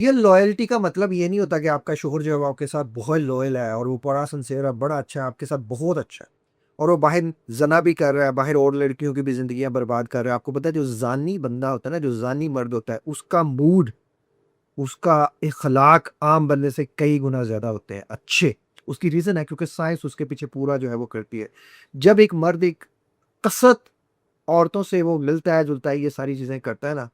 یہ لائلٹی کا مطلب یہ نہیں ہوتا کہ آپ کا شوہر جو ہے وہ آپ کے ساتھ بہت لوئل ہے اور وہ بڑا سنسیئر ہے، بڑا اچھا ہے، آپ کے ساتھ بہت اچھا ہے، اور وہ باہر زنا بھی کر رہا ہے، باہر اور لڑکیوں کی بھی زندگیاں برباد کر رہا ہے۔ آپ کو پتا ہے جو زانی بندہ ہوتا ہے نا، جو زانی مرد ہوتا ہے، اس کا موڈ، اس کا اخلاق عام بندے سے کئی گنا زیادہ ہوتے ہیں اچھے۔ اس کی ریزن ہے کیونکہ سائنس اس کے پیچھے پورا جو ہے وہ کرتی ہے۔ جب ایک مرد ایک کثرت عورتوں سے وہ ملتا ہے جلتا ہے، یہ ساری چیزیں کرتا ہے نا،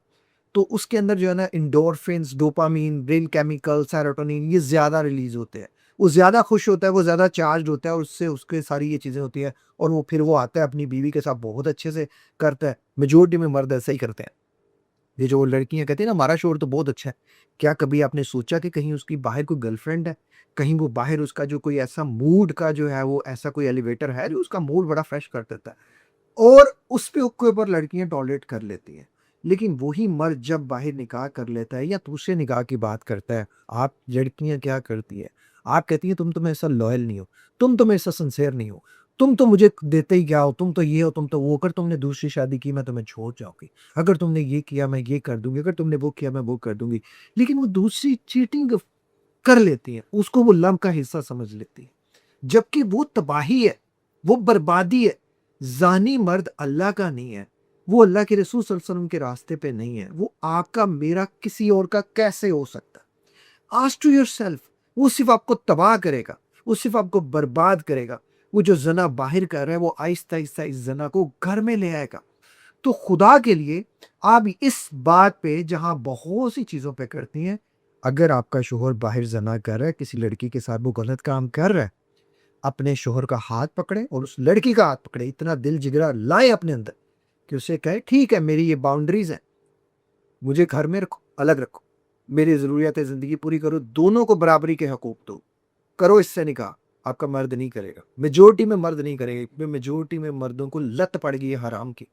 تو اس کے اندر جو ہے نا انڈورفنس، ڈوپامین، برین کیمیکل، سیروٹونین، یہ زیادہ ریلیز ہوتے ہیں۔ وہ زیادہ خوش ہوتا ہے، وہ زیادہ چارجڈ ہوتا ہے، اور اس سے اس کے ساری یہ چیزیں ہوتی ہیں، اور وہ پھر وہ آتا ہے اپنی بیوی کے ساتھ بہت اچھے سے کرتا ہے۔ میجورٹی میں مرد ایسا ہی کرتے ہیں۔ یہ جو لڑکیاں کہتی ہیں نا ہمارا شوہر تو بہت اچھا ہے، کیا کبھی آپ نے سوچا کہ کہیں اس کی باہر کوئی گرل فرینڈ ہے؟ کہیں وہ باہر اس کا جو کوئی ایسا موڈ کا جو ہے وہ ایسا کوئی ایلیویٹر ہے جو اس کا موڈ بڑا فریش کر دیتا ہے، اور اس پہ کے اوپر لڑکیاں ٹالریٹ کر لیتی ہیں۔ لیکن وہی مرد جب باہر نکاح کر لیتا ہے یا دوسرے نکاح کی بات کرتا ہے، آپ لڑکیاں کیا کرتی ہیں؟ آپ کہتی ہیں تم تو میرے ساتھ لوئل نہیں ہو، تم تو میرے ساتھ سنسیئر نہیں ہو، تم تو مجھے دیتے ہی کیا ہو، تم تو یہ ہو، تم تو وہ، اگر تم نے دوسری شادی کی میں تمہیں چھوڑ جاؤں گی، اگر تم نے یہ کیا میں یہ کر دوں گی، اگر تم نے وہ کیا میں وہ کر دوں گی۔ لیکن وہ دوسری چیٹنگ کر لیتی ہیں، اس کو وہ لم کا حصہ سمجھ لیتی ہیں، جبکہ وہ تباہی ہے، وہ بربادی ہے۔ زانی مرد اللہ کا نہیں ہے، وہ اللہ کے رسول صلی اللہ علیہ وسلم کے راستے پہ نہیں ہے، وہ آپ کا میرا کسی اور کا کیسے ہو سکتا ہے؟ آسک ٹو یور سیلف، وہ صرف آپ کو تباہ کرے گا، وہ صرف آپ کو برباد کرے گا۔ وہ جو زنا باہر کر رہا ہے وہ آہستہ آہستہ اس زنا کو گھر میں لے آئے گا۔ تو خدا کے لیے آپ اس بات پہ جہاں بہت سی چیزوں پہ کرتی ہیں، اگر آپ کا شوہر باہر زنا کر رہا ہے، کسی لڑکی کے ساتھ وہ غلط کام کر رہا ہے، اپنے شوہر کا ہاتھ پکڑے اور اس لڑکی کا ہاتھ پکڑے، اتنا دل جگرا لائے اپنے اندر کہ اسے کہے ٹھیک ہے میری یہ باؤنڈریز ہیں، مجھے گھر میں رکھو، الگ رکھو، میری ضروریات زندگی پوری کرو، دونوں کو برابری کے حقوق دو، کرو اس سے نکاح۔ آپ کا مرد نہیں کرے گا، میجورٹی میں مرد نہیں کرے گا، میجورٹی میں مردوں کو لت پڑ گئی ہے حرام کی۔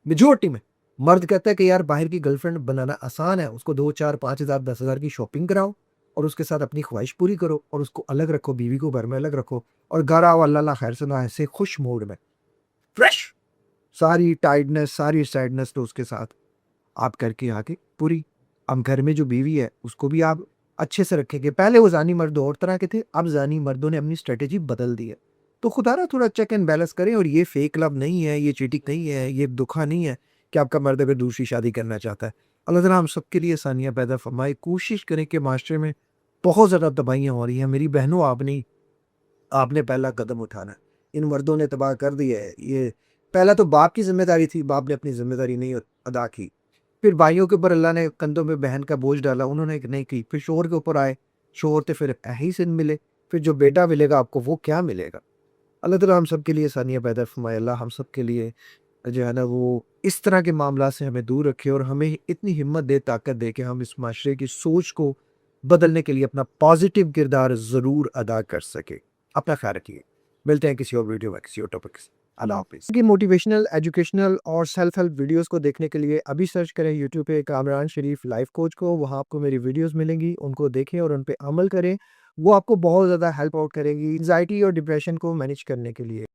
میجورٹی میں مرد کہتا ہے کہ یار باہر کی گرل فرینڈ بنانا آسان ہے، اس کو 2 4 5 ہزار 10 ہزار کی شاپنگ کراؤ اور اس کے ساتھ اپنی خواہش پوری کرو اور اس کو الگ رکھو، بیوی کو گھر میں الگ رکھو، اور گھر آؤ اللہ اللہ خیر سنا ایسے خوش موڈ میں، فریش، ساری ٹائٹنس ساری سیڈنس تو اس کے ساتھ آپ کر کے آگے پوری۔ اب گھر میں جو بیوی ہے اس کو بھی آپ اچھے سے رکھیں گے۔ پہلے وہ زانی مرد اور طرح کے تھے، اب زانی مردوں نے اپنی اسٹریٹجی بدل دی ہے۔ تو خدا را تھوڑا چیک اینڈ بیلنس کریں، اور یہ فیک لو نہیں ہے، یہ چیٹنگ نہیں ہے، یہ دکھا نہیں ہے کہ آپ کا مرد اگر دوسری شادی کرنا چاہتا ہے۔ اللہ تعالیٰ ہم سب کے لیے آسانیاں پیدا فرمائے۔ کوشش کریں کہ معاشرے میں بہت زیادہ تباہیاں ہو رہی ہیں، میری بہنوں آپ نے پہلا قدم اٹھانا ہے۔ ان مردوں نے تباہ کر دیا ہے۔ یہ پہلا تو باپ کی ذمہ داری تھی، باپ نے اپنی ذمہ داری نہیں ادا کی، پھر بھائیوں کے اوپر اللہ نے کندھوں میں بہن کا بوجھ ڈالا، انہوں نے نہیں کی، پھر شوہر کے اوپر آئے، شوہر تو پھر ہی سے ملے، پھر جو بیٹا ملے گا آپ کو وہ کیا ملے گا؟ اللہ تعالیٰ ہم سب کے لیے آسانیاں پیدا فرمائے۔ اللہ ہم سب کے لیے جو ہے نا وہ اس طرح کے معاملات سے ہمیں دور رکھے، اور ہمیں اتنی ہمت دے، طاقت دے کہ ہم اس معاشرے کی سوچ کو بدلنے کے لیے اپنا پازیٹیو کردار ضرور ادا کر سکے۔ اپنا خیال رکھیے، ملتے ہیں کسی اور ویڈیو میں کسی اور ٹاپک سے۔ اللہ حافظ۔ کی موٹیویشنل، ایجوکیشنل اور سیلف ہیلپ ویڈیوز کو دیکھنے کے لیے ابھی سرچ کریں یوٹیوب پہ کامران شریف لائف کوچ کو، وہاں آپ کو میری ویڈیوز ملیں گی، ان کو دیکھیں اور ان پہ عمل کریں، وہ آپ کو بہت زیادہ ہیلپ آؤٹ کرے گی انزائٹی اور ڈپریشن کو مینیج کرنے کے لیے۔